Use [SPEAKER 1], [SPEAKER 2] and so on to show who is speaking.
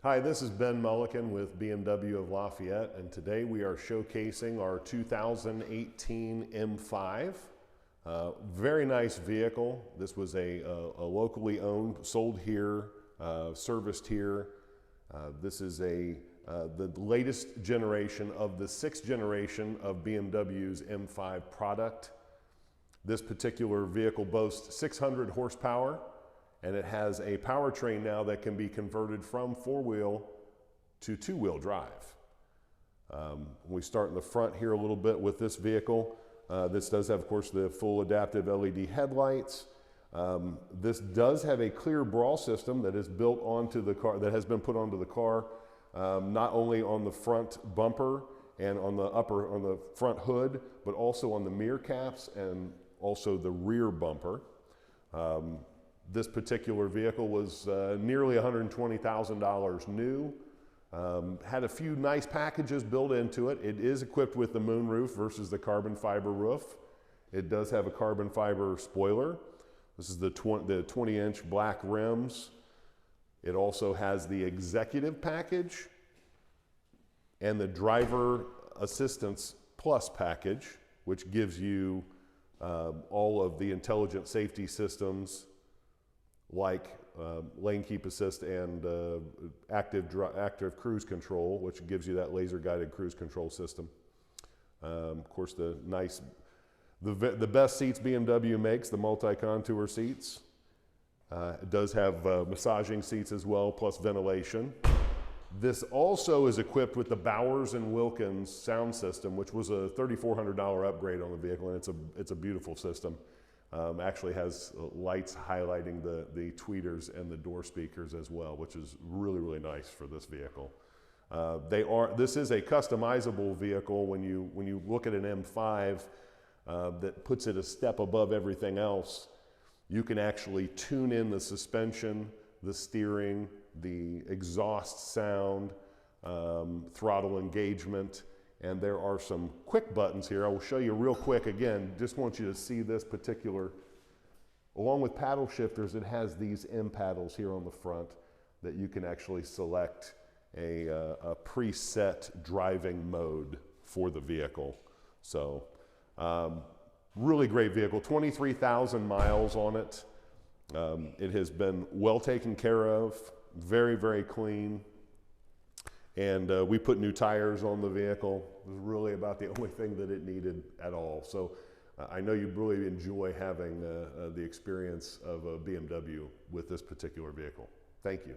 [SPEAKER 1] Hi, this is Ben Mullican with BMW of Lafayette, and today we are showcasing our 2018 M5. Very nice vehicle. This was a locally owned, sold here, serviced here. This is the latest generation of the 6th generation of BMW's M5 product. This particular vehicle boasts 600 horsepower. And it has a powertrain now that can be converted from 4-wheel to 2-wheel drive. We start in the front here a little bit with this vehicle. This does have, of course, the full adaptive LED headlights. This does have a clear brawl system that is built onto the car, that has been put onto the car, not only on the front bumper and on the front hood, but also on the mirror caps and also the rear bumper. This particular vehicle was nearly $120,000 new. Had a few nice packages built into it. It is equipped with the moonroof versus the carbon fiber roof. It does have a carbon fiber spoiler. This is the 20-inch black rims. It also has the executive package and the driver assistance plus package, which gives you all of the intelligent safety systems like lane keep assist and active cruise control, which gives you that laser guided cruise control system. Of course, the best seats BMW makes, the multi-contour seats. It does have massaging seats as well, plus ventilation. This also is equipped with the Bowers and Wilkins sound system, which was a $3,400 upgrade on the vehicle, and it's a beautiful system. Actually has lights highlighting the tweeters and the door speakers as well, which is really, really nice for this vehicle. This is a customizable vehicle. When you look at an M5 that puts it a step above everything else, you can actually tune in the suspension, the steering, the exhaust sound, throttle engagement. And there are some quick buttons here. I will show you real quick again. Just want you to see this particular, along with paddle shifters, it has these M paddles here on the front that you can actually select a preset driving mode for the vehicle. So really great vehicle, 23,000 miles on it. It has been well taken care of, very, very clean. And we put new tires on the vehicle. It was really about the only thing that it needed at all. So I know you really enjoy having the experience of a BMW with this particular vehicle. Thank you.